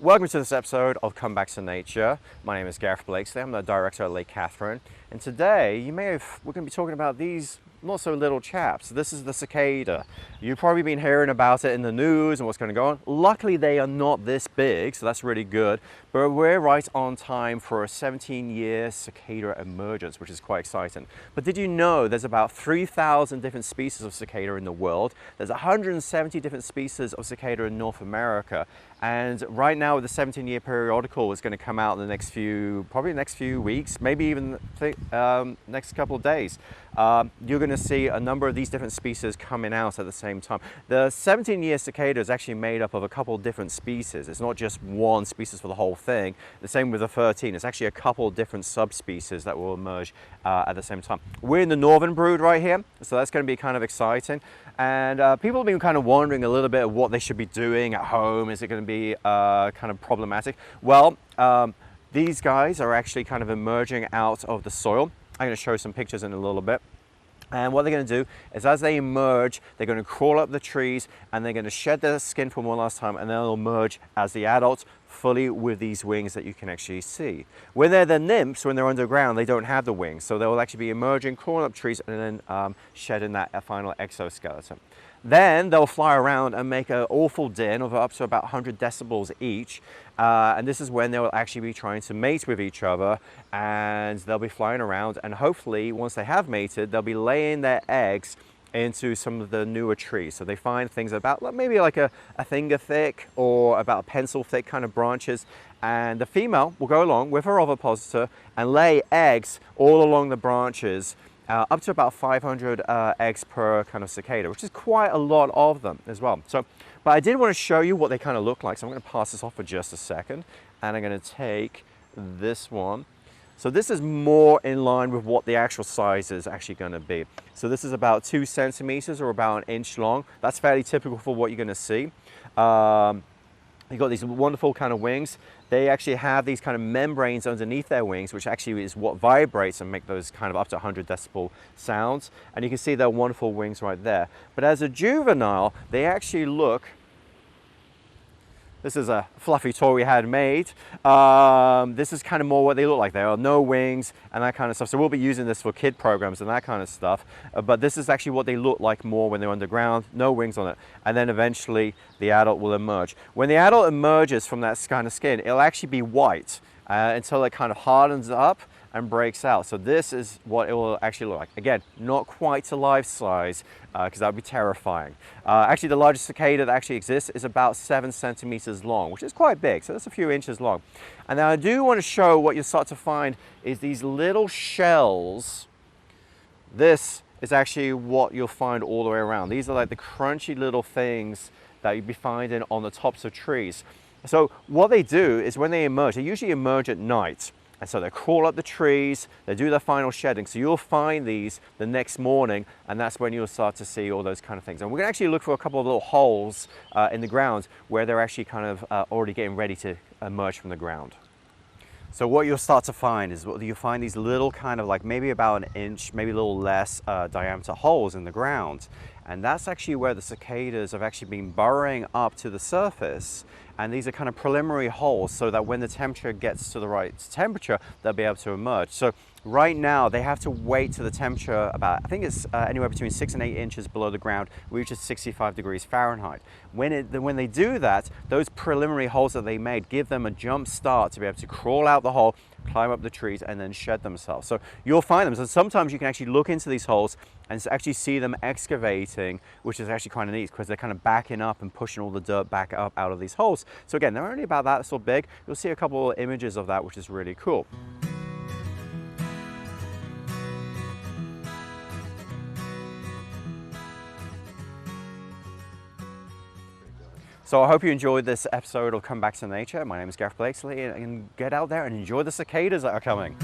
Welcome to this episode of Come Back to Nature. My name is Gareth Blakesley. I'm the director at Lake Catherine. And today, we're going to be talking about these not so little chaps. This is the cicada. You've probably been hearing about it in the news and what's going to go on. Luckily, they are not this big, so that's really good. But we're right on time for a 17-year cicada emergence, which is quite exciting. But did you know there's about 3,000 different species of cicada in the world? There's 170 different species of cicada in North America. And right now, the 17-year periodical is going to come out in the next few weeks, maybe even next couple of days. You're going to see a number of these different species coming out at the same time. The 17-year cicada is actually made up of a couple of different species. It's not just one species for the whole thing. The same with the 13. It's actually a couple of different subspecies that will emerge at the same time. We're in the northern brood right here, so that's going to be kind of exciting. And people have been kind of wondering a little bit of what they should be doing at home. Is it going to be kind of problematic? Well, these guys are actually kind of emerging out of the soil. I'm going to show some pictures in a little bit. And what they're going to do is, as they emerge, they're going to crawl up the trees and they're going to shed their skin from one last time, and then they'll emerge as the adults fully with these wings that you can actually see. When they're the nymphs, when they're underground, they don't have the wings. So they'll actually be emerging, crawling up trees, and then shedding that final exoskeleton. Then they'll fly around and make an awful din of up to about 100 decibels each. And this is when they will actually be trying to mate with each other, and they'll be flying around, and hopefully once they have mated, they'll be laying their eggs into some of the newer trees. So they find things about maybe like a finger thick or about a pencil thick kind of branches, and the female will go along with her ovipositor and lay eggs all along the branches, up to about 500 eggs per kind of cicada, which is quite a lot of them as well. But I did want to show you what they kind of look like, so I'm going to pass this off for just a second, and I'm going to take this one. So this is more in line with what the actual size is actually going to be. So this is about 2 centimeters or about 1 inch long. That's fairly typical for what you're going to see. You've got these wonderful kind of wings. They actually have these kind of membranes underneath their wings, which actually is what vibrates and make those kind of up to 100 decibel sounds. And you can see their wonderful wings right there. But as a juvenile, they actually look... This is a fluffy toy we had made. This is kind of more what they look like. There are no wings and that kind of stuff. So we'll be using this for kid programs and that kind of stuff. But this is actually what they look like more when they're underground, no wings on it. And then eventually the adult will emerge. When the adult emerges from that kind of skin, it'll actually be white until it kind of hardens up and breaks out. So this is what it will actually look like. Again, not quite to life size, because that would be terrifying. Actually, the largest cicada that actually exists is about 7 centimeters long, which is quite big, so that's a few inches long. And now I do want to show what you'll start to find is these little shells. This is actually what you'll find all the way around. These are like the crunchy little things that you'll be finding on the tops of trees. So what they do is when they emerge, they usually emerge at night. And so they crawl up the trees, they do their final shedding. So you'll find these the next morning, and that's when you'll start to see all those kind of things. And we're going to actually look for a couple of little holes in the ground where they're actually kind of already getting ready to emerge from the ground. So what you'll start to find is you'll find these little kind of like maybe about 1 inch, maybe a little less diameter holes in the ground. And that's actually where the cicadas have actually been burrowing up to the surface. And these are kind of preliminary holes so that when the temperature gets to the right temperature, they'll be able to emerge. So right now they have to wait to the temperature about, I think it's anywhere between 6 and 8 inches below the ground, which is 65 degrees Fahrenheit. When they do that, those preliminary holes that they made give them a jump start to be able to crawl out the hole, climb up the trees, and then shed themselves. So you'll find them. So sometimes you can actually look into these holes and actually see them excavating, which is actually kind of neat because they're kind of backing up and pushing all the dirt back up out of these holes. So again, they're only about that sort of big. You'll see a couple of images of that, which is really cool. So I hope you enjoyed this episode of Come Back to Nature. My name is Gareth Blakesley, and get out there and enjoy the cicadas that are coming.